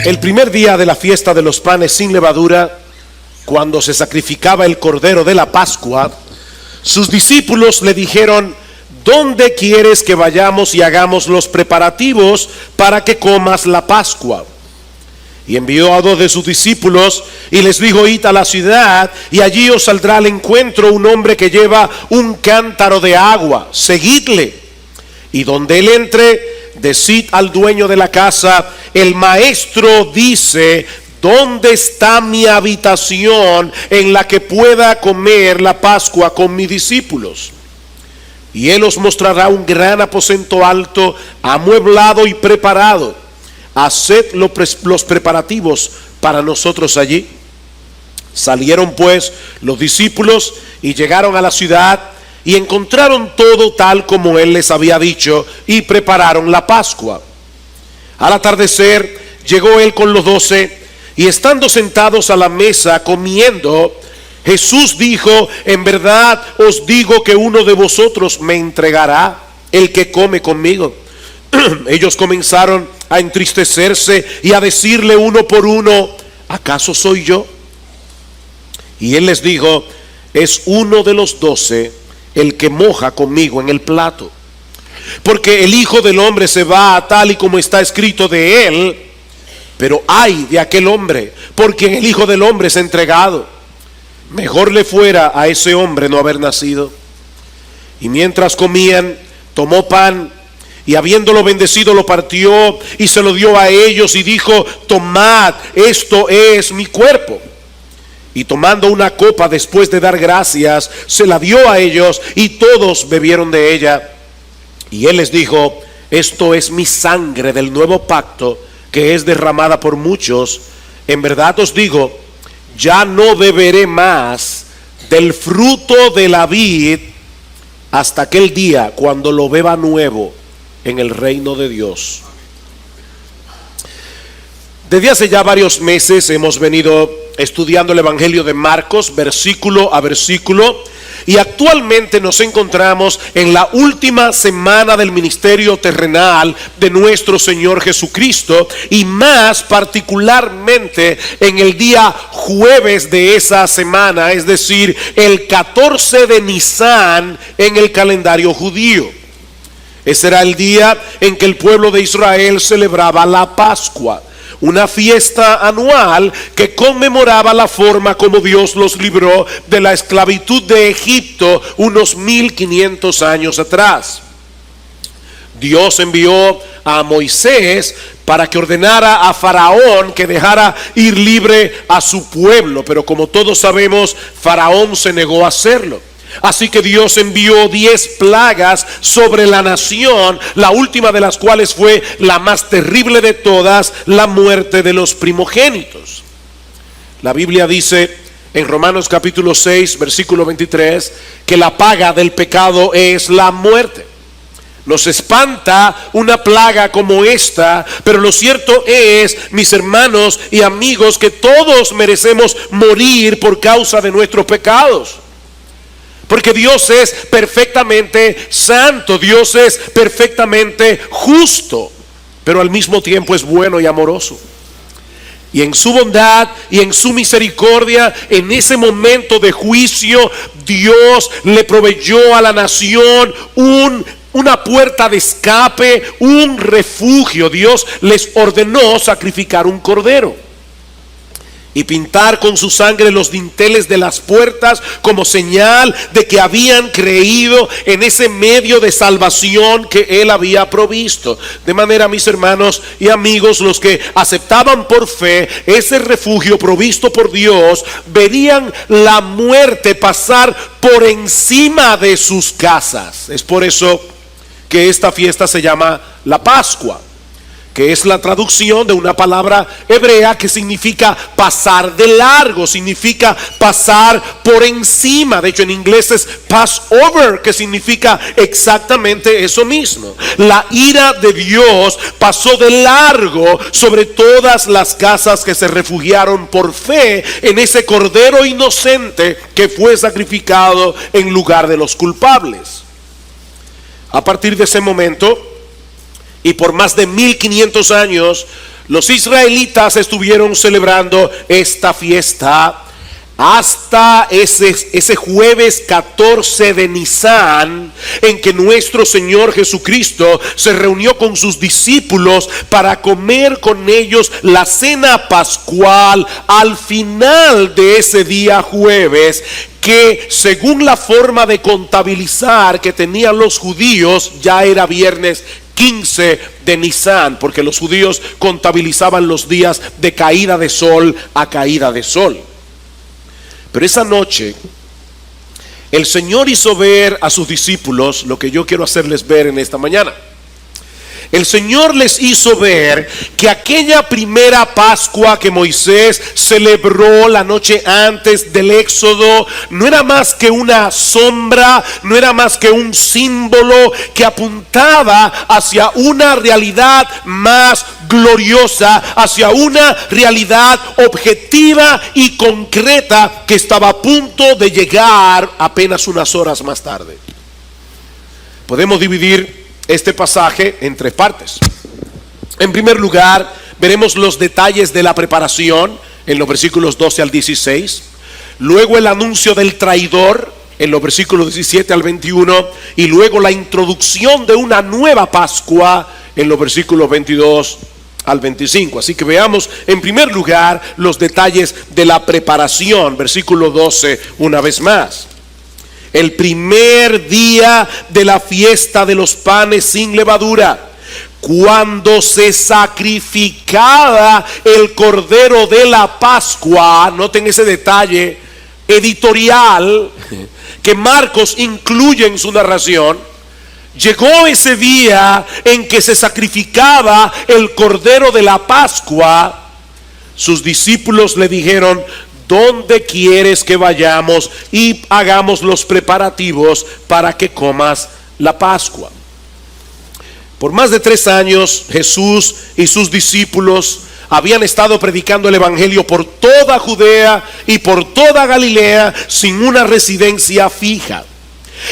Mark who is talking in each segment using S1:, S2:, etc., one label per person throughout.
S1: El primer día de la fiesta de los panes sin levadura, cuando se sacrificaba el cordero de la Pascua, sus discípulos le dijeron: ¿dónde quieres que vayamos y hagamos los preparativos para que comas la Pascua? Y envió a 2 de sus discípulos y les dijo: id a la ciudad y allí os saldrá al encuentro un hombre que lleva un cántaro de agua, seguidle. Y donde él entre, decid al dueño de la casa: el maestro dice, ¿dónde está mi habitación en la que pueda comer la Pascua con mis discípulos? Y él os mostrará un gran aposento alto, amueblado y preparado. Haced los preparativos para nosotros allí. Salieron pues los discípulos y llegaron a la ciudad y encontraron todo tal como él les había dicho y prepararon la Pascua. Al atardecer llegó él con los 12 y estando sentados a la mesa comiendo, Jesús dijo: en verdad os digo que uno de vosotros me entregará, el que come conmigo. Ellos comenzaron a entristecerse y a decirle uno por uno: ¿acaso soy yo? Y él les dijo: es uno de los 12 el que moja conmigo en el plato. Porque el Hijo del Hombre se va tal y como está escrito de él, pero ay de aquel hombre por quien el Hijo del Hombre es entregado. Mejor le fuera a ese hombre no haber nacido. Y mientras comían, tomó pan y habiéndolo bendecido lo partió y se lo dio a ellos y dijo: tomad, esto es mi cuerpo. Y tomando una copa después de dar gracias, se la dio a ellos y todos bebieron de ella. Y él les dijo: esto es mi sangre del nuevo pacto, que es derramada por muchos. En verdad os digo, ya no beberé más del fruto de la vid hasta aquel día cuando lo beba nuevo en el reino de Dios. Desde hace ya varios meses hemos venido estudiando el Evangelio de Marcos versículo a versículo, y actualmente nos encontramos en la última semana del ministerio terrenal de nuestro Señor Jesucristo, y más particularmente en el día jueves de esa semana, es decir, el 14 de Nisan en el calendario judío. Ese era el día en que el pueblo de Israel celebraba la Pascua, una fiesta anual que conmemoraba la forma como Dios los libró de la esclavitud de Egipto unos 1500 años atrás. Dios envió a Moisés para que ordenara a Faraón que dejara ir libre a su pueblo, pero como todos sabemos, Faraón se negó a hacerlo. Así que Dios envió 10 plagas sobre la nación, la última de las cuales fue la más terrible de todas, la muerte de los primogénitos. La Biblia dice en Romanos capítulo 6 versículo 23 que la paga del pecado es la muerte. Nos espanta una plaga como esta, pero lo cierto es, mis hermanos y amigos, que todos merecemos morir por causa de nuestros pecados. Porque Dios es perfectamente santo, Dios es perfectamente justo, pero al mismo tiempo es bueno y amoroso. Y en su bondad y en su misericordia, en ese momento de juicio, Dios le proveyó a la nación una puerta de escape, un refugio. Dios les ordenó sacrificar un cordero y pintar con su sangre los dinteles de las puertas como señal de que habían creído en ese medio de salvación que Él había provisto. De manera, mis hermanos y amigos, los que aceptaban por fe ese refugio provisto por Dios, verían la muerte pasar por encima de sus casas. Es por eso que esta fiesta se llama la Pascua, que es la traducción de una palabra hebrea que significa pasar de largo, significa pasar por encima. De hecho, en inglés es Passover, que significa exactamente eso mismo. La ira de Dios pasó de largo sobre todas las casas que se refugiaron por fe en ese cordero inocente que fue sacrificado en lugar de los culpables. A partir de ese momento, y por más de 1500 años, Los israelitas estuvieron celebrando esta fiesta hasta ese jueves 14 de Nisan, en que nuestro Señor Jesucristo se reunió con sus discípulos para comer con ellos la cena pascual al final de ese día jueves, que según la forma de contabilizar que tenían los judíos, ya era viernes 15 de Nisan, porque los judíos contabilizaban los días de caída de sol a caída de sol. Pero esa noche el Señor hizo ver a sus discípulos lo que yo quiero hacerles ver en esta mañana. El Señor les hizo ver que aquella primera Pascua que Moisés celebró la noche antes del Éxodo no era más que una sombra, no era más que un símbolo que apuntaba hacia una realidad más gloriosa, hacia una realidad objetiva y concreta que estaba a punto de llegar apenas unas horas más tarde. Podemos dividir este pasaje en tres partes. En primer lugar, veremos los detalles de la preparación en los versículos 12 al 16. Luego el anuncio del traidor en los versículos 17 al 21. Y luego la introducción de una nueva Pascua en los versículos 22 al 25. Así que veamos en primer lugar los detalles de la preparación. Versículo 12 una vez más. El primer día de la fiesta de los panes sin levadura, cuando se sacrificaba el cordero de la Pascua. Noten ese detalle editorial que Marcos incluye en su narración. Llegó ese día en que se sacrificaba el cordero de la Pascua. Sus discípulos le dijeron: ¿dónde quieres que vayamos y hagamos los preparativos para que comas la Pascua? Por más de 3 años Jesús y sus discípulos habían estado predicando el evangelio por toda Judea y por toda Galilea sin una residencia fija.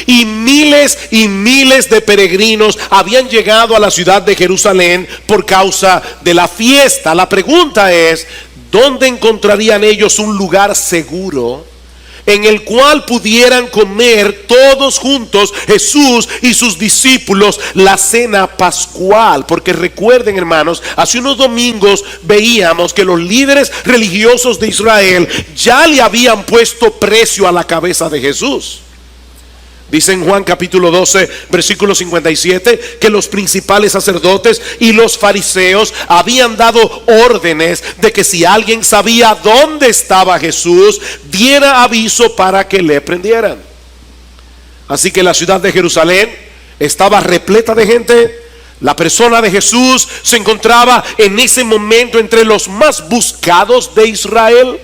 S1: Y miles de peregrinos habían llegado a la ciudad de Jerusalén por causa de la fiesta. La pregunta es: ¿dónde encontrarían ellos un lugar seguro en el cual pudieran comer todos juntos, Jesús y sus discípulos, la cena pascual? Porque recuerden, hermanos, hace unos domingos veíamos que los líderes religiosos de Israel ya le habían puesto precio a la cabeza de Jesús. Dice en Juan capítulo 12 versículo 57 que los principales sacerdotes y los fariseos habían dado órdenes de que si alguien sabía dónde estaba Jesús, diera aviso para que le prendieran. Así que la ciudad de Jerusalén estaba repleta de gente. La persona de Jesús se encontraba en ese momento entre los más buscados de Israel.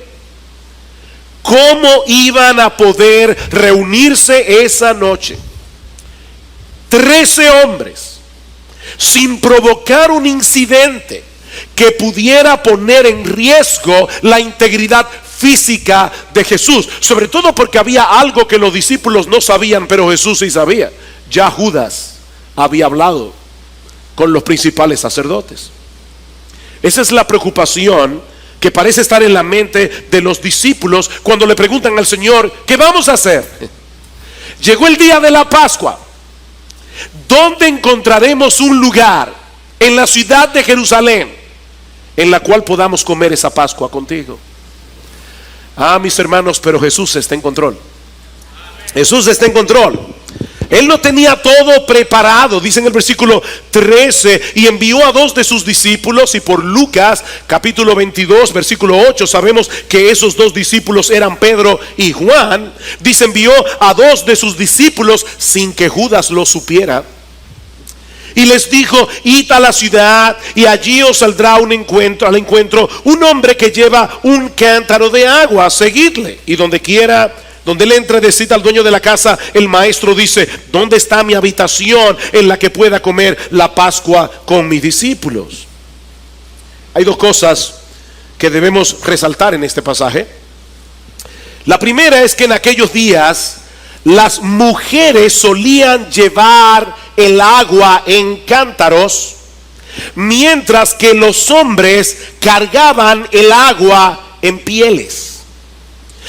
S1: ¿Cómo iban a poder reunirse esa noche 13 hombres sin provocar un incidente que pudiera poner en riesgo la integridad física de Jesús? Sobre todo porque había algo que los discípulos no sabían, pero Jesús sí sabía. Ya Judas había hablado con los principales sacerdotes. Esa es la preocupación que parece estar en la mente de los discípulos cuando le preguntan al Señor: ¿qué vamos a hacer? Llegó el día de la Pascua. ¿Dónde encontraremos un lugar en la ciudad de Jerusalén en la cual podamos comer esa Pascua contigo? Mis hermanos, pero Jesús está en control. Jesús está en control. Él no tenía todo preparado, dice en el versículo 13, y envió a 2 de sus discípulos. Y por Lucas capítulo 22 versículo 8 sabemos que esos 2 discípulos eran Pedro y Juan. Dice: envió a 2 de sus discípulos sin que Judas lo supiera, y les dijo: id a la ciudad y allí os saldrá al encuentro un hombre que lleva un cántaro de agua, seguidle. Y donde él entre, decid al dueño de la casa: el maestro dice, ¿dónde está mi habitación en la que pueda comer la Pascua con mis discípulos? Hay 2 cosas que debemos resaltar en este pasaje. La primera es que en aquellos días las mujeres solían llevar el agua en cántaros mientras que los hombres cargaban el agua en pieles.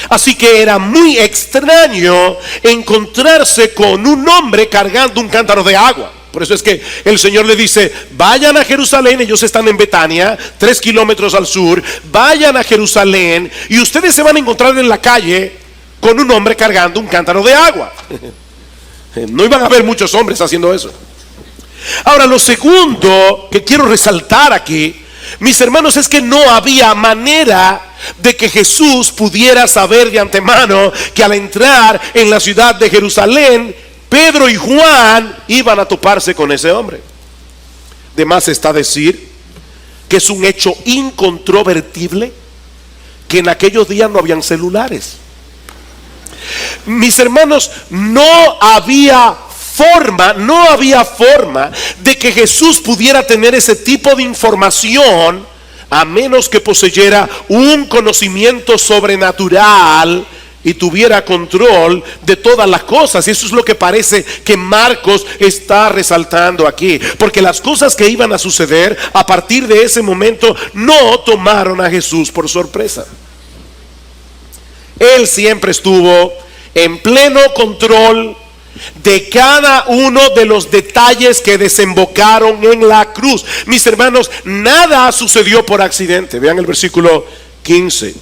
S1: Así que era muy extraño encontrarse con un hombre cargando un cántaro de agua. Por eso es que el Señor le dice: vayan a Jerusalén. Ellos están en Betania, 3 kilómetros al sur. Vayan a Jerusalén y ustedes se van a encontrar en la calle con un hombre cargando un cántaro de agua. No iban a haber muchos hombres haciendo eso. Ahora, lo segundo que quiero resaltar aquí, mis hermanos, es que no había manera de que Jesús pudiera saber de antemano que al entrar en la ciudad de Jerusalén, Pedro y Juan iban a toparse con ese hombre. De más está decir que es un hecho incontrovertible que en aquellos días no habían celulares. Mis hermanos, no había forma de que Jesús pudiera tener ese tipo de información a menos que poseyera un conocimiento sobrenatural y tuviera control de todas las cosas. Y eso es lo que parece que Marcos está resaltando aquí, porque las cosas que iban a suceder a partir de ese momento no tomaron a Jesús por sorpresa. Él siempre estuvo en pleno control de cada uno de los detalles que desembocaron en la cruz. Mis hermanos, nada sucedió por accidente. Vean el versículo 15.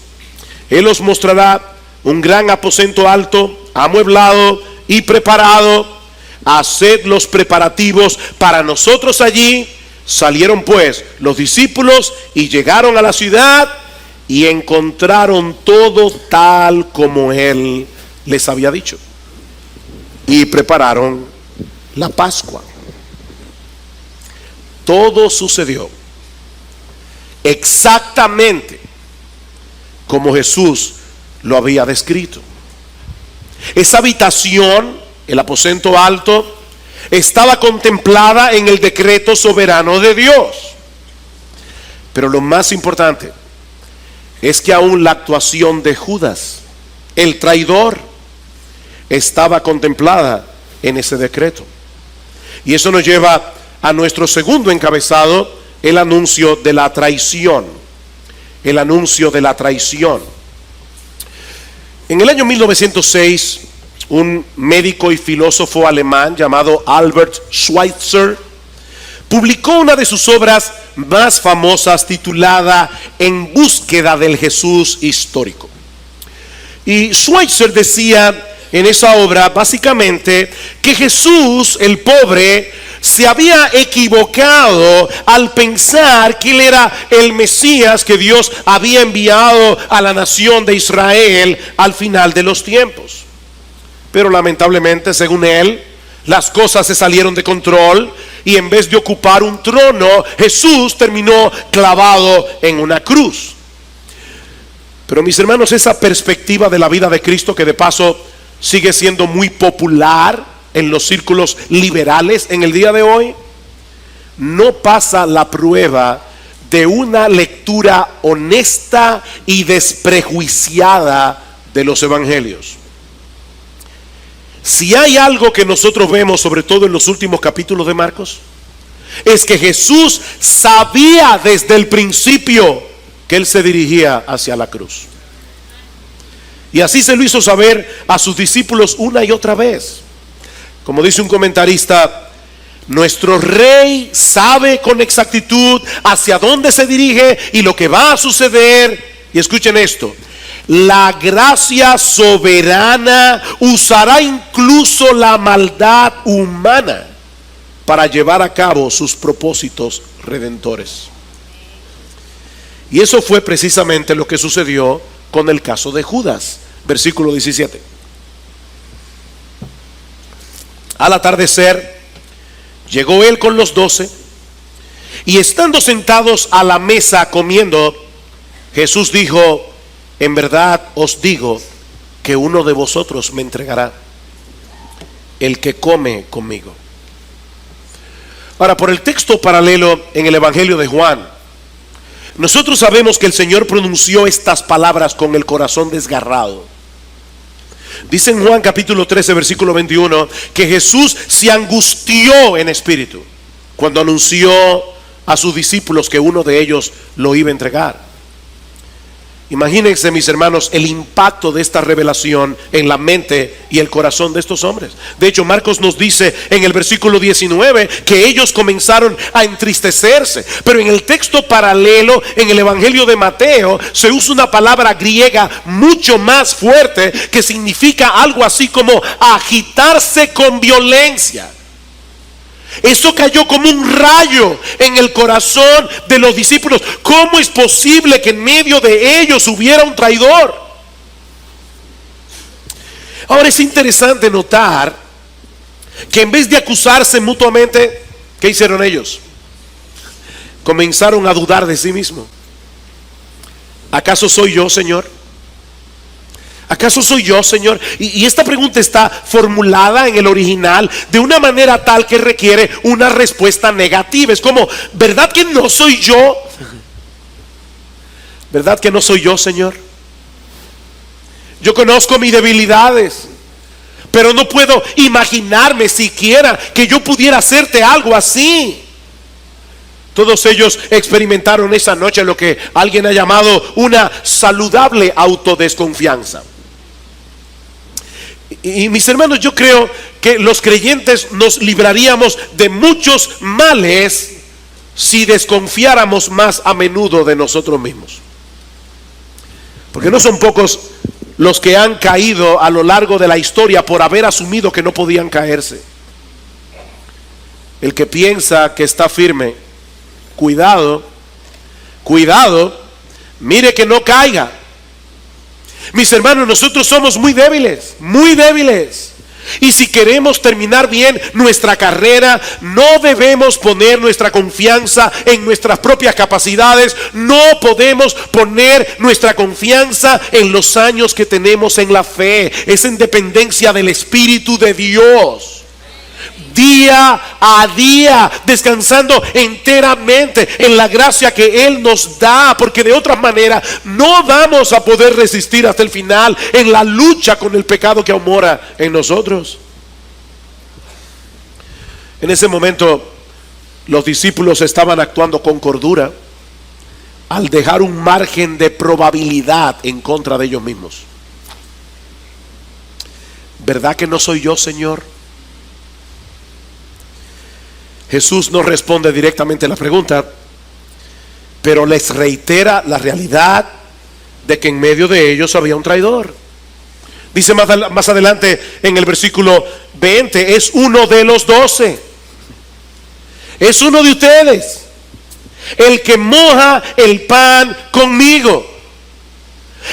S1: Él os mostrará un gran aposento alto, amueblado y preparado. Haced los preparativos para nosotros allí. Salieron pues los discípulos y llegaron a la ciudad y encontraron todo tal como él les había dicho. Y prepararon la Pascua. Todo sucedió exactamente como Jesús lo había descrito. Esa habitación, el aposento alto, estaba contemplada en el decreto soberano de Dios. Pero lo más importante es que aún la actuación de Judas, el traidor, estaba contemplada en ese decreto. Y eso nos lleva a nuestro segundo encabezado, el anuncio de la traición. El anuncio de la traición. En el año 1906, un médico y filósofo alemán llamado Albert Schweitzer publicó una de sus obras más famosas titulada En búsqueda del Jesús histórico. Y Schweitzer decía en esa obra básicamente que Jesús, el pobre, se había equivocado al pensar que él era el Mesías que Dios había enviado a la nación de Israel al final de los tiempos. Pero lamentablemente, según él, las cosas se salieron de control y en vez de ocupar un trono, Jesús terminó clavado en una cruz. Pero mis hermanos, esa perspectiva de la vida de Cristo, que de paso sigue siendo muy popular en los círculos liberales en el día de hoy, no pasa la prueba de una lectura honesta y desprejuiciada de los evangelios. Si hay algo que nosotros vemos, sobre todo en los últimos capítulos de Marcos, es que Jesús sabía desde el principio que él se dirigía hacia la cruz. Y así se lo hizo saber a sus discípulos una y otra vez. Como dice un comentarista, nuestro rey sabe con exactitud hacia dónde se dirige y lo que va a suceder. Y escuchen esto: la gracia soberana usará incluso la maldad humana para llevar a cabo sus propósitos redentores. Y eso fue precisamente lo que sucedió con el caso de Judas. Versículo 17. Al atardecer, llegó él con los 12, y estando sentados a la mesa comiendo, Jesús dijo: en verdad os digo que uno de vosotros me entregará, el que come conmigo. Ahora, por el texto paralelo en el Evangelio de Juan, nosotros sabemos que el Señor pronunció estas palabras con el corazón desgarrado. Dice en Juan capítulo 13 versículo 21 que Jesús se angustió en espíritu cuando anunció a sus discípulos que uno de ellos lo iba a entregar. Imagínense, mis hermanos, el impacto de esta revelación en la mente y el corazón de estos hombres. De hecho, Marcos nos dice en el versículo 19 que ellos comenzaron a entristecerse. Pero en el texto paralelo, en el Evangelio de Mateo, se usa una palabra griega mucho más fuerte que significa algo así como agitarse con violencia. Eso cayó como un rayo en el corazón de los discípulos. ¿Cómo es posible que en medio de ellos hubiera un traidor? Ahora es interesante notar que en vez de acusarse mutuamente, ¿qué hicieron ellos? Comenzaron a dudar de sí mismos. ¿Acaso soy yo, Señor? ¿Acaso soy yo, Señor? Y esta pregunta está formulada en el original de una manera tal que requiere una respuesta negativa. Es como, ¿verdad que no soy yo? ¿Verdad que no soy yo, Señor? Yo conozco mis debilidades, pero no puedo imaginarme siquiera que yo pudiera hacerte algo así. Todos ellos experimentaron esa noche lo que alguien ha llamado una saludable autodesconfianza. Y mis hermanos, yo creo que los creyentes nos libraríamos de muchos males si desconfiáramos más a menudo de nosotros mismos. Porque no son pocos los que han caído a lo largo de la historia por haber asumido que no podían caerse. El que piensa que está firme, cuidado, mire que no caiga. Mis hermanos, nosotros somos muy débiles. Y si queremos terminar bien nuestra carrera, no debemos poner nuestra confianza en nuestras propias capacidades. No podemos poner nuestra confianza en los años que tenemos en la fe. Es en dependencia del Espíritu de Dios. Día a día, descansando enteramente en la gracia que Él nos da, porque de otra manera no vamos a poder resistir hasta el final en la lucha con el pecado que aún mora en nosotros. En ese momento los discípulos estaban actuando con cordura al dejar un margen de probabilidad en contra de ellos mismos. ¿Verdad que no soy yo, Señor? Jesús no responde directamente la pregunta, pero les reitera la realidad de que en medio de ellos había un traidor. Dice más adelante en el versículo 20, es uno de los 12. Es uno de ustedes, el que moja el pan conmigo.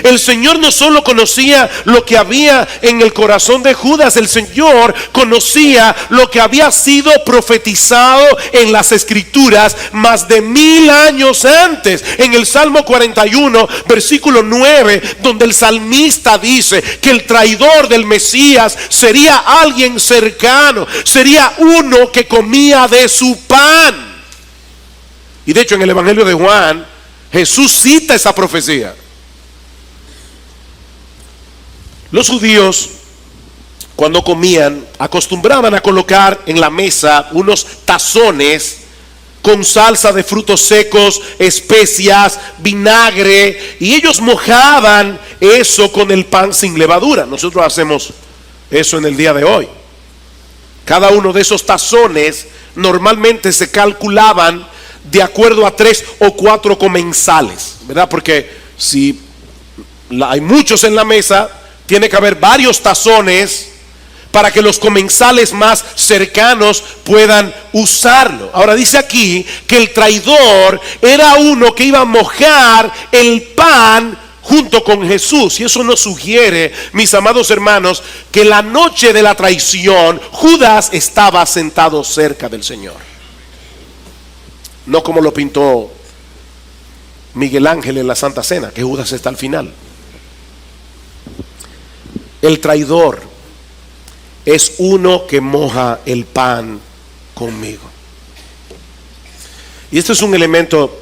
S1: El Señor no solo conocía lo que había en el corazón de Judas, el Señor conocía lo que había sido profetizado en las Escrituras más de 1000 años antes. En el Salmo 41, versículo 9, donde el salmista dice que el traidor del Mesías sería alguien cercano, sería uno que comía de su pan. Y de hecho en el Evangelio de Juan, Jesús cita esa profecía. Los judíos, cuando comían, acostumbraban a colocar en la mesa unos tazones con salsa de frutos secos, especias, vinagre, y ellos mojaban eso con el pan sin levadura. Nosotros hacemos eso en el día de hoy. Cada uno de esos tazones normalmente se calculaban de acuerdo a 3 o 4 comensales, ¿verdad? Porque si hay muchos en la mesa, tiene que haber varios tazones para que los comensales más cercanos puedan usarlo. Ahora dice aquí que el traidor era uno que iba a mojar el pan junto con Jesús. Y eso nos sugiere, mis amados hermanos, que la noche de la traición Judas estaba sentado cerca del Señor. No como lo pintó Miguel Ángel en la Santa Cena, que Judas está al final. El traidor es uno que moja el pan conmigo. Y este es un elemento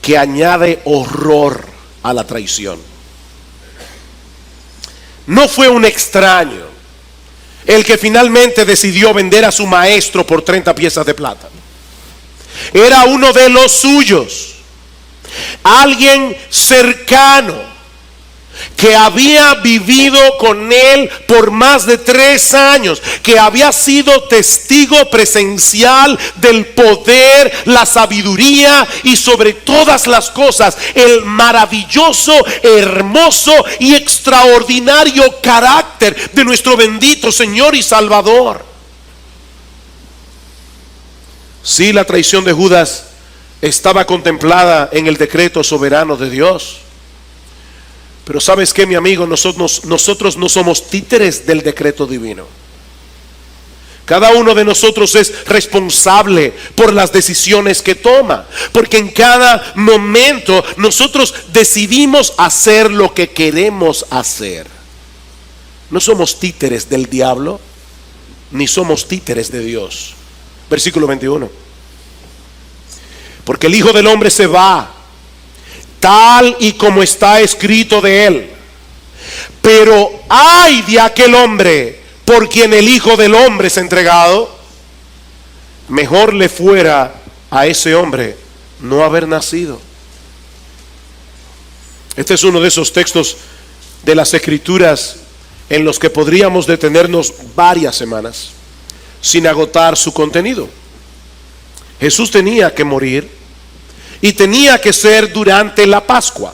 S1: que añade horror a la traición. No fue un extraño el que finalmente decidió vender a su maestro por 30 piezas de plata. era uno de los suyos, alguien cercano, que había vivido con él por más de 3 años, que había sido testigo presencial del poder, la sabiduría y sobre todas las cosas el maravilloso, hermoso y extraordinario carácter de nuestro bendito Señor y Salvador. Sí, la traición de Judas estaba contemplada en el decreto soberano de Dios. Pero ¿sabes qué, mi amigo? Nosotros no somos títeres del decreto divino. Cada uno de nosotros es responsable por las decisiones que toma, porque en cada momento nosotros decidimos hacer lo que queremos hacer. No somos títeres del diablo, ni somos títeres de Dios. Versículo 21. Porque el Hijo del Hombre se va, tal y como está escrito de él. Pero ay de aquel hombre por quien el Hijo del Hombre es entregado. Mejor le fuera a ese hombre no haber nacido. Este es uno de esos textos de las Escrituras en los que podríamos detenernos varias semanas sin agotar su contenido. Jesús tenía que morir y tenía que ser durante la Pascua.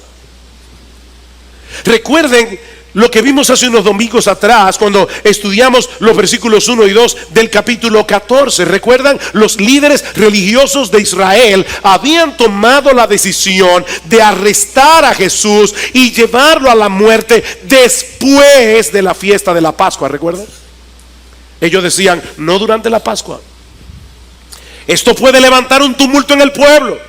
S1: Recuerden lo que vimos hace unos domingos atrás cuando estudiamos los versículos 1 y 2 del capítulo 14. Recuerdan, los líderes religiosos de Israel habían tomado la decisión de arrestar a Jesús y llevarlo a la muerte después de la fiesta de la Pascua. ¿Recuerdan? Ellos decían, no durante la Pascua. Esto puede levantar un tumulto en el pueblo.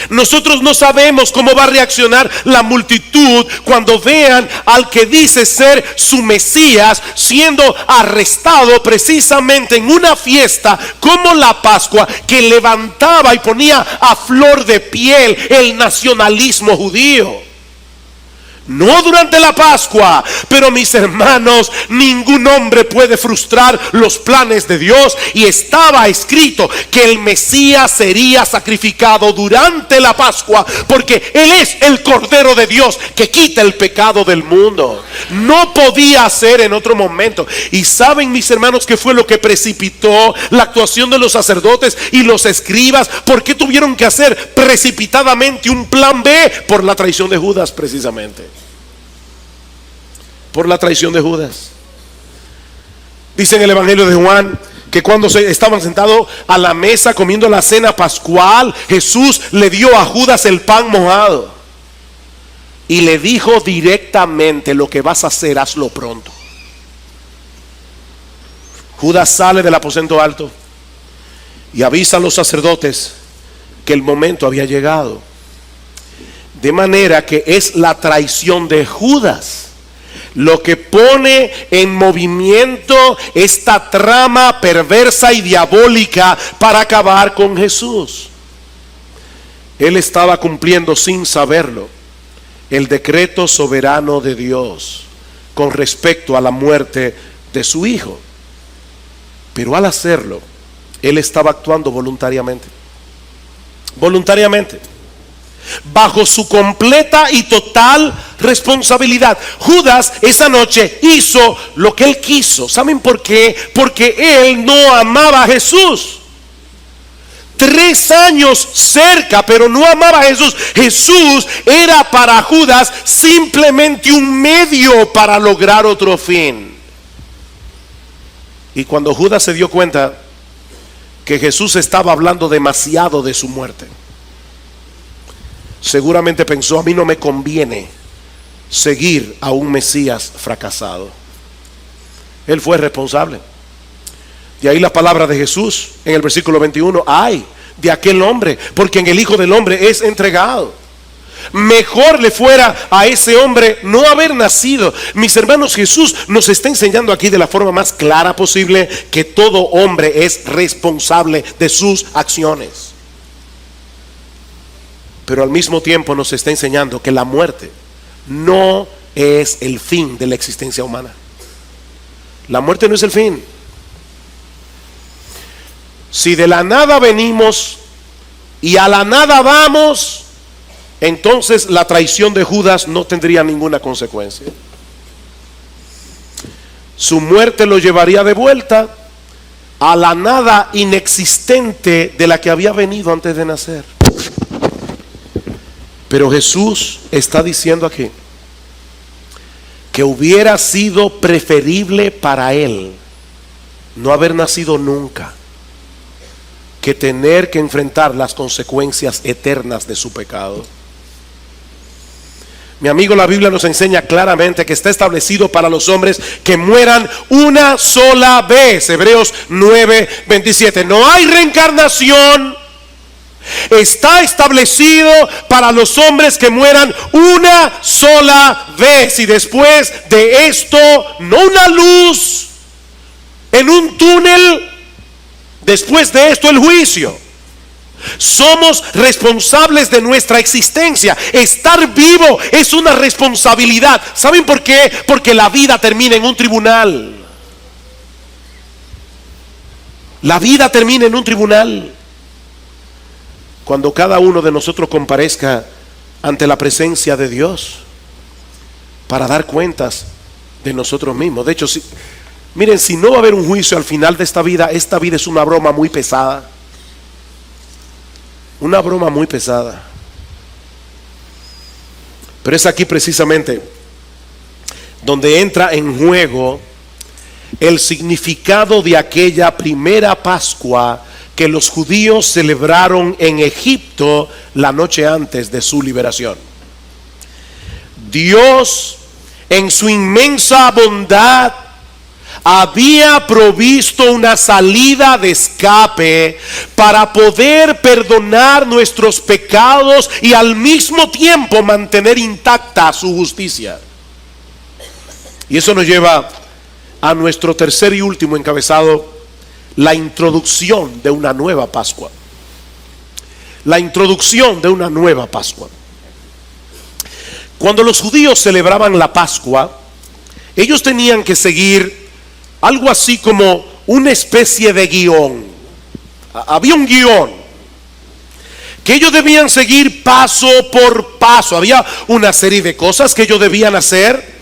S1: Nosotros no sabemos cómo va a reaccionar la multitud cuando vean al que dice ser su Mesías siendo arrestado precisamente en una fiesta como la Pascua, que levantaba y ponía a flor de piel el nacionalismo judío. No durante la Pascua, pero mis hermanos, ningún hombre puede frustrar los planes de Dios, y estaba escrito que el Mesías sería sacrificado durante la Pascua, porque Él es el Cordero de Dios que quita el pecado del mundo. No podía ser en otro momento. Y saben, mis hermanos, qué fue lo que precipitó la actuación de los sacerdotes y los escribas. ¿Por qué tuvieron que hacer precipitadamente un plan B? Por la traición de Judas, precisamente. Por la traición de Judas. Dice en el Evangelio de Juan que cuando estaban sentados a la mesa comiendo la cena pascual, Jesús le dio a Judas el pan mojado y le dijo directamente: lo que vas a hacer, hazlo pronto. Judas sale del aposento alto y avisa a los sacerdotes que el momento había llegado. De manera que es la traición de Judas lo que pone en movimiento esta trama perversa y diabólica para acabar con Jesús. Él estaba cumpliendo, sin saberlo, el decreto soberano de Dios con respecto a la muerte de su hijo. Pero al hacerlo, él estaba actuando voluntariamente. Voluntariamente. Bajo su completa y total responsabilidad. Judas esa noche hizo lo que él quiso. ¿Saben por qué? Porque él no amaba a Jesús. 3 años cerca, pero no amaba a Jesús. Jesús era para Judas simplemente un medio para lograr otro fin. Y cuando Judas se dio cuenta que Jesús estaba hablando demasiado de su muerte, seguramente pensó: a mí no me conviene seguir a un Mesías fracasado. Él fue responsable. De ahí la palabra de Jesús en el versículo 21: ay de aquel hombre por quien el Hijo del Hombre es entregado. Mejor le fuera a ese hombre no haber nacido. Mis hermanos, Jesús nos está enseñando aquí de la forma más clara posible que todo hombre es responsable de sus acciones. Pero al mismo tiempo nos está enseñando que la muerte no es el fin de la existencia humana. La muerte no es el fin. Si de la nada venimos y a la nada vamos, entonces la traición de Judas no tendría ninguna consecuencia. Su muerte lo llevaría de vuelta a la nada inexistente de la que había venido antes de nacer. Pero Jesús está diciendo aquí que hubiera sido preferible para él no haber nacido nunca que tener que enfrentar las consecuencias eternas de su pecado. Mi amigo, la Biblia nos enseña claramente que está establecido para los hombres que mueran una sola vez. Hebreos 9:27. No hay reencarnación. Está establecido para los hombres que mueran una sola vez, y después de esto, no una luz en un túnel, después de esto el juicio. Somos responsables de nuestra existencia. Estar vivo es una responsabilidad. ¿Saben por qué? Porque la vida termina en un tribunal. La vida termina en un tribunal. Cuando cada uno de nosotros comparezca ante la presencia de Dios para dar cuentas de nosotros mismos. De hecho, miren, si no va a haber un juicio al final de esta vida es una broma muy pesada. Una broma muy pesada. Pero es aquí precisamente donde entra en juego el significado de aquella primera Pascua que los judíos celebraron en Egipto la noche antes de su liberación. Dios, en su inmensa bondad, había provisto una salida de escape para poder perdonar nuestros pecados y al mismo tiempo mantener intacta su justicia. Y eso nos lleva a nuestro tercer y último encabezado: la introducción de una nueva Pascua. La introducción de una nueva Pascua. Cuando los judíos celebraban la Pascua, ellos tenían que seguir algo así como una especie de guión. Había un guión que ellos debían seguir paso por paso. Había una serie de cosas que ellos debían hacer.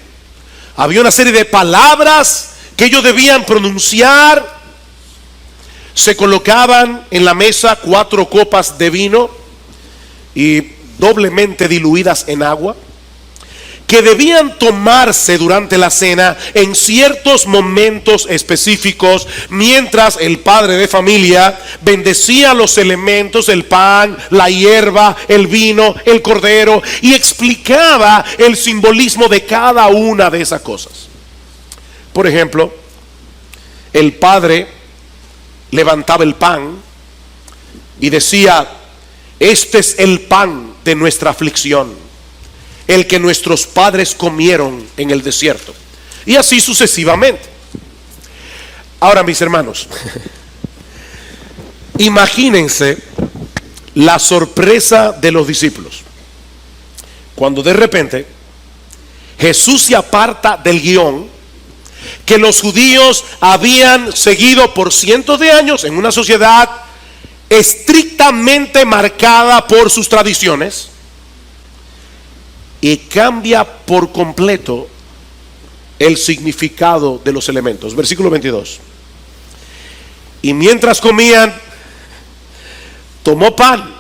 S1: Había una serie de palabras que ellos debían pronunciar. Se colocaban en la mesa 4 copas de vino y doblemente diluidas en agua, que debían tomarse durante la cena en ciertos momentos específicos, mientras el padre de familia bendecía los elementos, el pan, la hierba, el vino, el cordero, y explicaba el simbolismo de cada una de esas cosas. Por ejemplo, el padre levantaba el pan y decía: este es el pan de nuestra aflicción, el que nuestros padres comieron en el desierto, y así sucesivamente. Ahora, mis hermanos, imagínense la sorpresa de los discípulos cuando de repente Jesús se aparta del guión que los judíos habían seguido por cientos de años en una sociedad estrictamente marcada por sus tradiciones, y cambia por completo el significado de los elementos. Versículo 22. Y mientras comían, tomó pan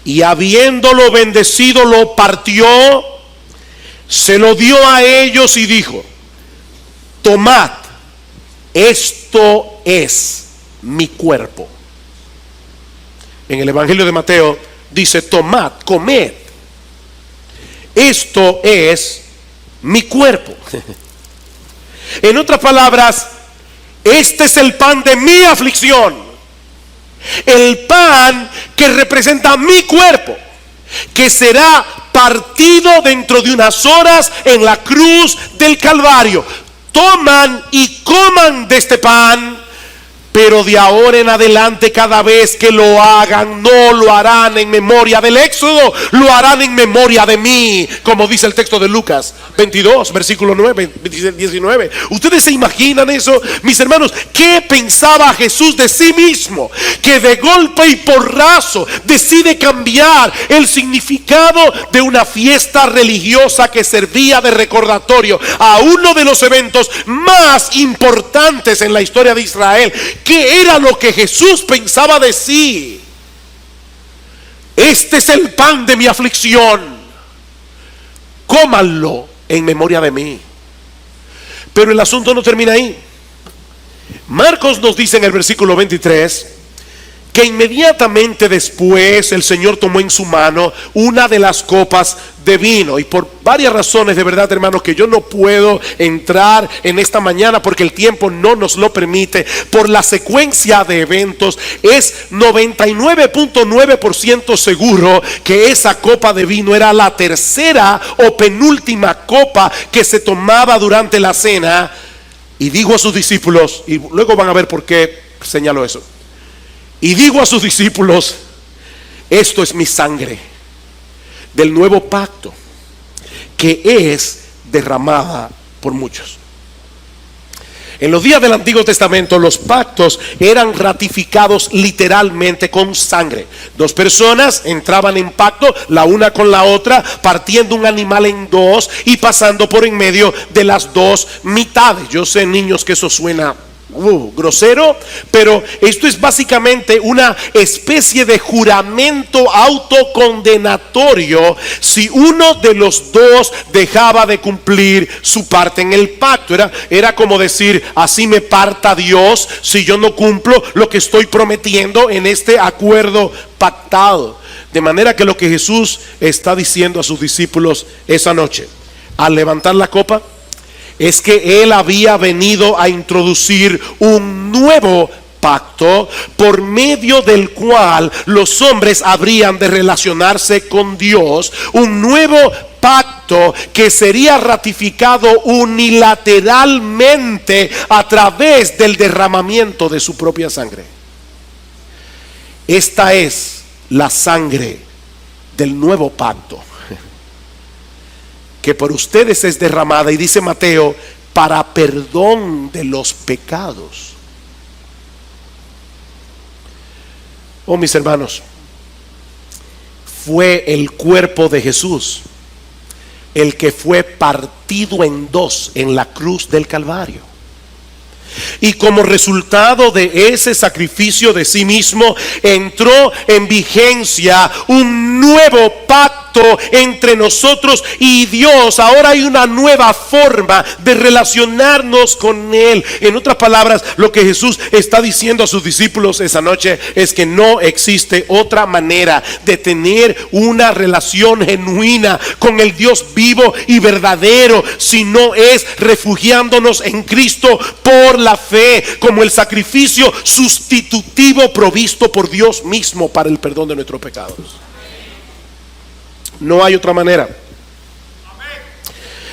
S1: y habiéndolo bendecido, lo partió, se lo dio a ellos y dijo: tomad, esto es mi cuerpo. En el Evangelio de Mateo dice: tomad, comed, esto es mi cuerpo. En otras palabras, este es el pan de mi aflicción, el pan que representa mi cuerpo, que será partido dentro de unas horas en la cruz del Calvario. Toman y coman de este pan, Pero de ahora en adelante, cada vez que lo hagan, no lo harán en memoria del éxodo, lo harán en memoria de mí, como dice el texto de Lucas 22, versículo 19. ¿Ustedes se imaginan eso, mis hermanos? ¿Qué pensaba Jesús de sí mismo? Que de golpe y porrazo decide cambiar el significado de una fiesta religiosa que servía de recordatorio a uno de los eventos más importantes en la historia de Israel. ¿Qué era lo que Jesús pensaba de sí? Este es el pan de mi aflicción, cómanlo en memoria de mí. Pero el asunto no termina ahí. Marcos nos dice en el versículo 23 que inmediatamente después el Señor tomó en su mano una de las copas de vino, y por varias razones, de verdad, hermanos, que yo no puedo entrar en esta mañana porque el tiempo no nos lo permite, por la secuencia de eventos, es 99.9% seguro que esa copa de vino era la tercera o penúltima copa que se tomaba durante la cena. Y dijo a sus discípulos, y luego van a ver por qué señalo eso, y digo a sus discípulos: esto es mi sangre del nuevo pacto, que es derramada por muchos. En los días del Antiguo Testamento, los pactos eran ratificados literalmente con sangre. Dos personas entraban en pacto, la una con la otra, partiendo un animal en dos y pasando por en medio de las dos mitades. Yo sé, niños, que eso suena grosero, pero esto es básicamente una especie de juramento autocondenatorio si uno de los dos dejaba de cumplir su parte en el pacto. Era como decir: así me parta Dios si yo no cumplo lo que estoy prometiendo en este acuerdo pactado. De manera que lo que Jesús está diciendo a sus discípulos esa noche, al levantar la copa, es que Él había venido a introducir un nuevo pacto por medio del cual los hombres habrían de relacionarse con Dios. Un nuevo pacto que sería ratificado unilateralmente a través del derramamiento de su propia sangre. Esta es la sangre del nuevo pacto, que por ustedes es derramada, y dice Mateo, para perdón de los pecados. Oh, mis hermanos, fue el cuerpo de Jesús el que fue partido en dos en la cruz del Calvario. Y como resultado de ese sacrificio de sí mismo, entró en vigencia un nuevo pacto entre nosotros y Dios. Ahora hay una nueva forma de relacionarnos con Él. En otras palabras, lo que Jesús está diciendo a sus discípulos esa noche es que no existe otra manera de tener una relación genuina con el Dios vivo y verdadero si no es refugiándonos en Cristo por la fe, como el sacrificio sustitutivo provisto por Dios mismo para el perdón de nuestros pecados. No hay otra manera.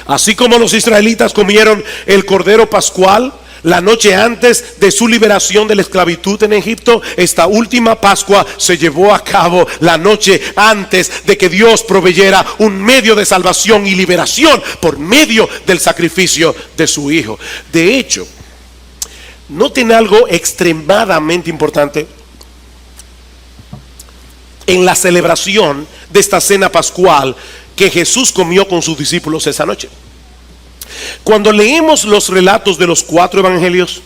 S1: Así como los israelitas comieron el cordero pascual la noche antes de su liberación de la esclavitud en Egipto, esta última Pascua se llevó a cabo la noche antes de que Dios proveyera un medio de salvación y liberación por medio del sacrificio de su Hijo. De hecho, noten algo extremadamente importante en la celebración de esta cena pascual que Jesús comió con sus discípulos esa noche. Cuando leemos los relatos de los 4 evangelios,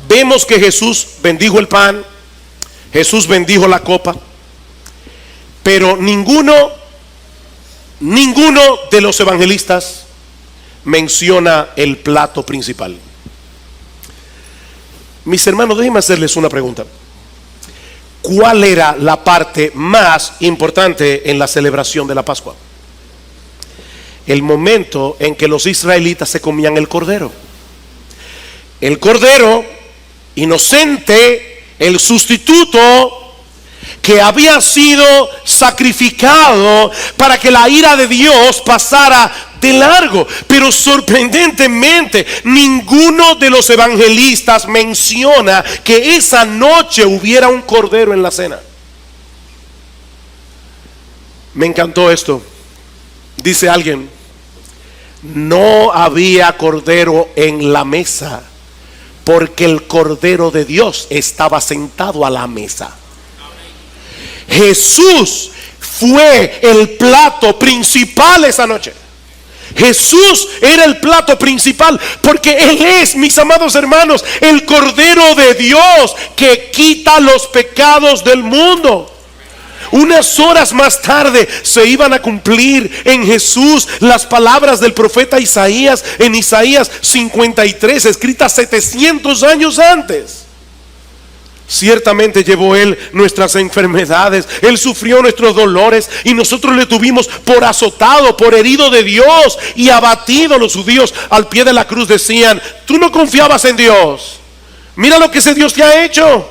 S1: vemos que Jesús bendijo el pan, Jesús bendijo la copa, pero ninguno de los evangelistas menciona el plato principal. Mis hermanos, déjenme hacerles una pregunta. ¿Cuál era la parte más importante en la celebración de la Pascua? El momento en que los israelitas se comían el cordero. El cordero inocente, el sustituto que había sido sacrificado para que la ira de Dios pasara de largo. Pero sorprendentemente, ninguno de los evangelistas menciona que esa noche hubiera un cordero en la cena. Me encantó esto. Dice alguien: no había cordero en la mesa, porque el Cordero de Dios estaba sentado a la mesa. Jesús fue el plato principal esa noche. Jesús era el plato principal, porque Él es, mis amados hermanos, el Cordero de Dios que quita los pecados del mundo. Unas horas más tarde se iban a cumplir en Jesús las palabras del profeta Isaías en Isaías 53, escritas 700 años antes. Ciertamente llevó Él nuestras enfermedades, Él sufrió nuestros dolores, y nosotros le tuvimos por azotado, por herido de Dios y abatido. Los judíos al pie de la cruz decían: tú no confiabas en Dios, mira lo que ese Dios te ha hecho.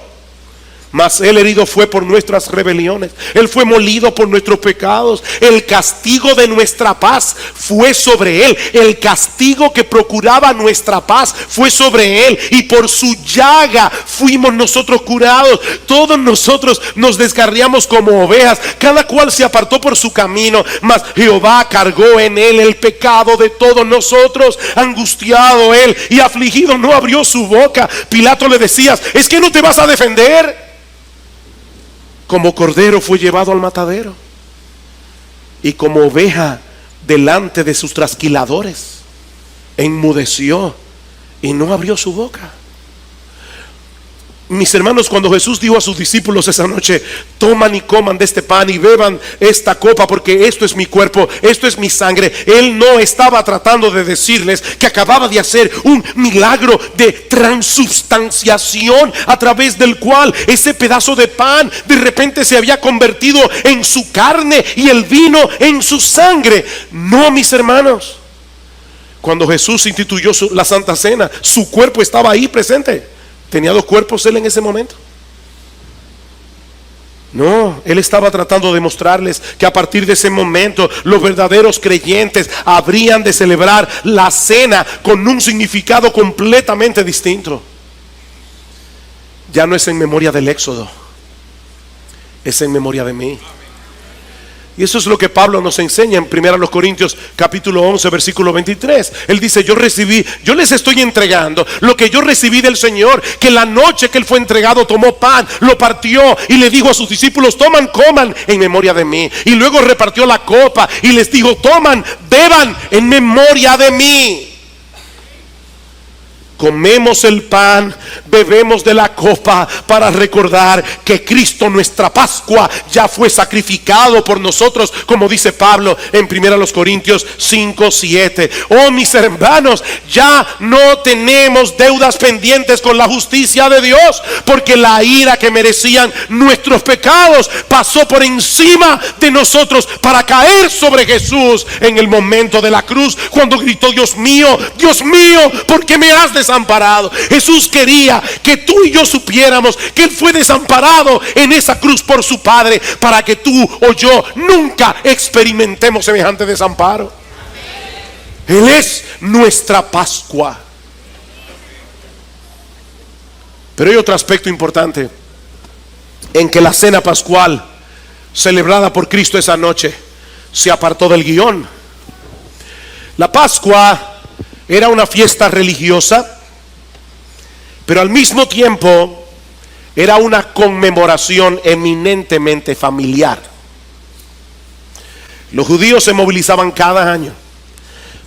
S1: Mas Él herido fue por nuestras rebeliones, Él fue molido por nuestros pecados. El castigo de nuestra paz fue sobre Él. El castigo que procuraba nuestra paz fue sobre Él, y por su llaga fuimos nosotros curados. Todos nosotros nos descarriamos como ovejas, cada cual se apartó por su camino, mas Jehová cargó en Él el pecado de todos nosotros. Angustiado Él y afligido, no abrió su boca. Pilato le decía: ¿es que no te vas a defender? Como cordero fue llevado al matadero, y como oveja delante de sus trasquiladores, enmudeció y no abrió su boca. Mis hermanos, cuando Jesús dijo a sus discípulos esa noche: toman y coman de este pan y beban esta copa, porque esto es mi cuerpo, esto es mi sangre, Él no estaba tratando de decirles que acababa de hacer un milagro de transubstanciación, a través del cual ese pedazo de pan de repente se había convertido en su carne y el vino en su sangre. No, mis hermanos, cuando Jesús instituyó la Santa Cena, su cuerpo estaba ahí presente. ¿Tenía dos cuerpos Él en ese momento? No, Él estaba tratando de mostrarles que a partir de ese momento los verdaderos creyentes habrían de celebrar la cena con un significado completamente distinto. Ya no es en memoria del Éxodo, es en memoria de mí. Y eso es lo que Pablo nos enseña en 1 Corintios capítulo 11 versículo 23. Él dice: yo les estoy entregando lo que yo recibí del Señor, que la noche que Él fue entregado tomó pan, lo partió y le dijo a sus discípulos: toman, coman en memoria de mí. Y luego repartió la copa y les dijo: toman, beban en memoria de mí. Comemos el pan, bebemos de la copa para recordar que Cristo, nuestra Pascua, ya fue sacrificado por nosotros, como dice Pablo en 1 Corintios 5:7. Oh, mis hermanos, ya no tenemos deudas pendientes con la justicia de Dios, porque la ira que merecían nuestros pecados pasó por encima de nosotros para caer sobre Jesús en el momento de la cruz, cuando gritó: Dios mío, ¿por qué me has desamparado? Jesús quería que tú y yo supiéramos que Él fue desamparado en esa cruz por su Padre, para que tú o yo nunca experimentemos semejante desamparo. Él es nuestra Pascua. Pero hay otro aspecto importante en que la cena pascual celebrada por Cristo esa noche se apartó del guión. La Pascua era una fiesta religiosa, pero al mismo tiempo era una conmemoración eminentemente familiar. Los judíos se movilizaban cada año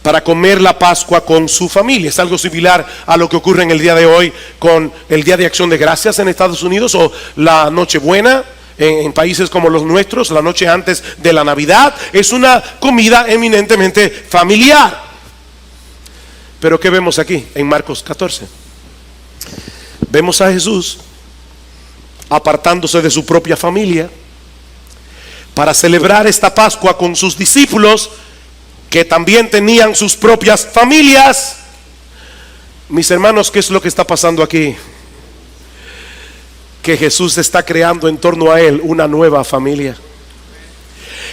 S1: para comer la Pascua con su familia. Es algo similar a lo que ocurre en el día de hoy con el Día de Acción de Gracias en Estados Unidos, o la Nochebuena en países como los nuestros, la noche antes de la Navidad. Es una comida eminentemente familiar. Pero ¿qué vemos aquí en Marcos 14? Vemos a Jesús apartándose de su propia familia para celebrar esta Pascua con sus discípulos, que también tenían sus propias familias. Mis hermanos, ¿qué es lo que está pasando aquí? Que Jesús está creando en torno a Él una nueva familia.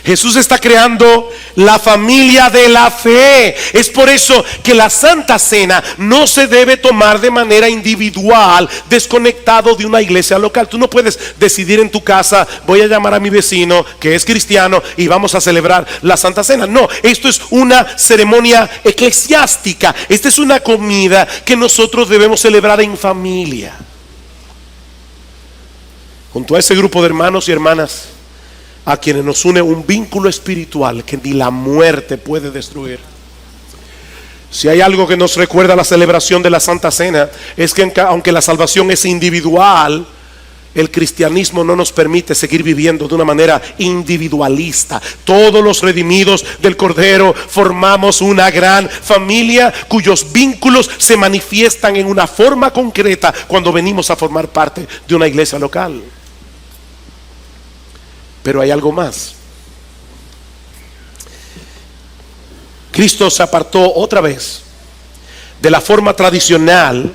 S1: Jesús está creando la familia de la fe. Es por eso que la Santa Cena no se debe tomar de manera individual, desconectado de una iglesia local. Tú no puedes decidir en tu casa: voy a llamar a mi vecino que es cristiano y vamos a celebrar la Santa Cena. No, esto es una ceremonia eclesiástica. Esta es una comida que nosotros debemos celebrar en familia, junto a ese grupo de hermanos y hermanas a quienes nos une un vínculo espiritual que ni la muerte puede destruir. Si hay algo que nos recuerda la celebración de la Santa Cena, es que aunque la salvación es individual, el cristianismo no nos permite seguir viviendo de una manera individualista. Todos los redimidos del Cordero formamos una gran familia cuyos vínculos se manifiestan en una forma concreta cuando venimos a formar parte de una iglesia local. Pero hay algo más. Cristo se apartó otra vez de la forma tradicional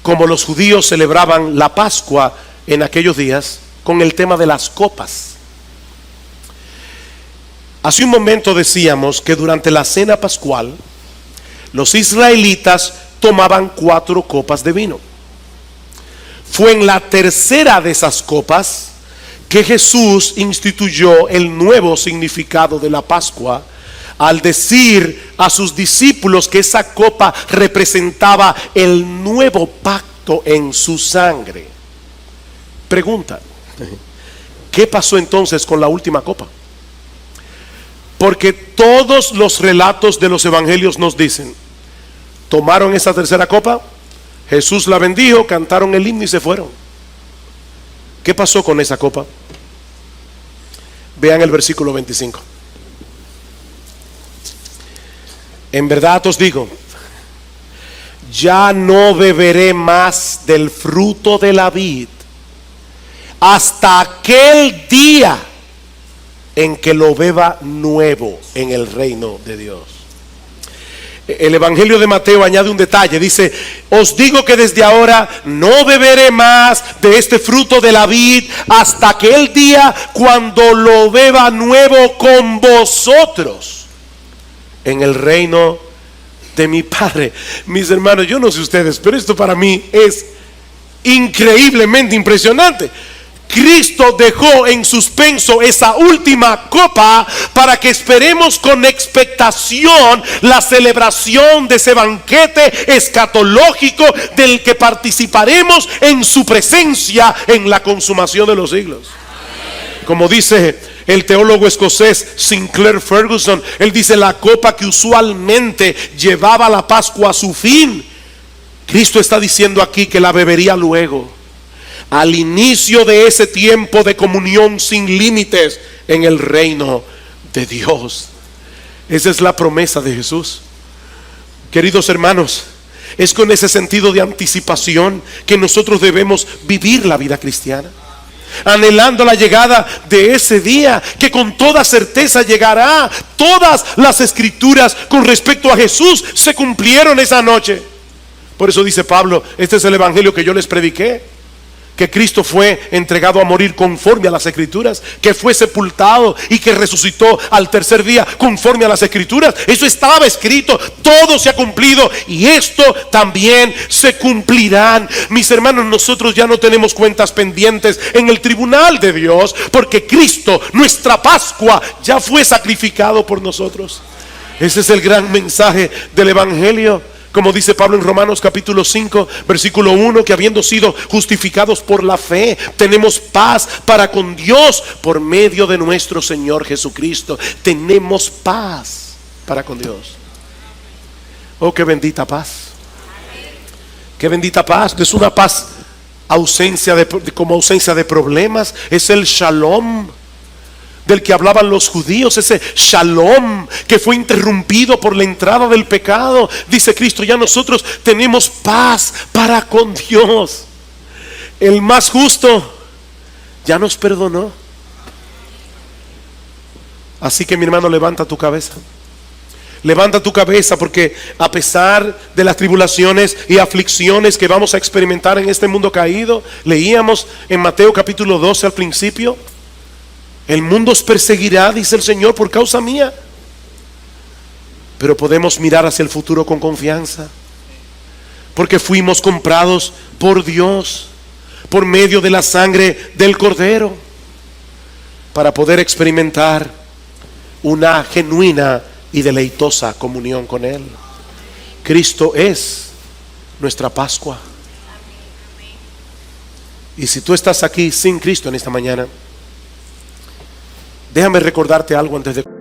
S1: como los judíos celebraban la Pascua en aquellos días, con el tema de las copas. Hace un momento decíamos que durante la cena pascual los israelitas tomaban 4 copas de vino. Fue en la tercera de esas copas que Jesús instituyó el nuevo significado de la Pascua, al decir a sus discípulos que esa copa representaba el nuevo pacto en su sangre. Pregunta: ¿qué pasó entonces con la última copa? Porque todos los relatos de los evangelios nos dicen: tomaron esa tercera copa, Jesús la bendijo, cantaron el himno y se fueron. ¿Qué pasó con esa copa? Vean el versículo 25. En verdad os digo, ya no beberé más del fruto de la vid hasta aquel día en que lo beba nuevo en el reino de Dios. El Evangelio de Mateo añade un detalle, dice: os digo que desde ahora no beberé más de este fruto de la vid hasta aquel día cuando lo beba nuevo con vosotros en el reino de mi Padre. Mis hermanos, yo no sé ustedes, pero esto para mí es increíblemente impresionante. Cristo dejó en suspenso esa última copa para que esperemos con expectación la celebración de ese banquete escatológico del que participaremos en su presencia en la consumación de los siglos. Como dice el teólogo escocés Sinclair Ferguson, él dice: la copa que usualmente llevaba la Pascua a su fin, Cristo está diciendo aquí que la bebería luego, al inicio de ese tiempo de comunión sin límites en el reino de Dios. Esa es la promesa de Jesús. Queridos hermanos, es con ese sentido de anticipación que nosotros debemos vivir la vida cristiana, anhelando la llegada de ese día que con toda certeza llegará. Todas las escrituras con respecto a Jesús se cumplieron esa noche. Por eso dice Pablo: este es el evangelio que yo les prediqué, que Cristo fue entregado a morir conforme a las escrituras, que fue sepultado y que resucitó al tercer día conforme a las escrituras. Eso estaba escrito, todo se ha cumplido y esto también se cumplirán. Mis hermanos, nosotros ya no tenemos cuentas pendientes en el tribunal de Dios, porque Cristo, nuestra Pascua, ya fue sacrificado por nosotros. Ese es el gran mensaje del evangelio. Como dice Pablo en Romanos capítulo 5 versículo 1, que habiendo sido justificados por la fe, tenemos paz para con Dios por medio de nuestro Señor Jesucristo. Tenemos paz para con Dios. Oh, qué bendita paz. Qué bendita paz. Es una paz como ausencia de problemas. Es el shalom del que hablaban los judíos, ese shalom que fue interrumpido por la entrada del pecado. Dice Cristo: ya nosotros tenemos paz para con Dios. El más justo ya nos perdonó. Así que, mi hermano, levanta tu cabeza. Levanta tu cabeza, porque a pesar de las tribulaciones y aflicciones que vamos a experimentar en este mundo caído, leíamos en Mateo capítulo 12 al principio, El mundo os perseguirá, dice el Señor, por causa mía. Pero podemos mirar hacia el futuro con confianza, porque fuimos comprados por Dios por medio de la sangre del Cordero, para poder experimentar una genuina y deleitosa comunión con Él. Cristo es nuestra Pascua. Y si tú estás aquí sin Cristo en esta mañana, déjame recordarte algo antes de...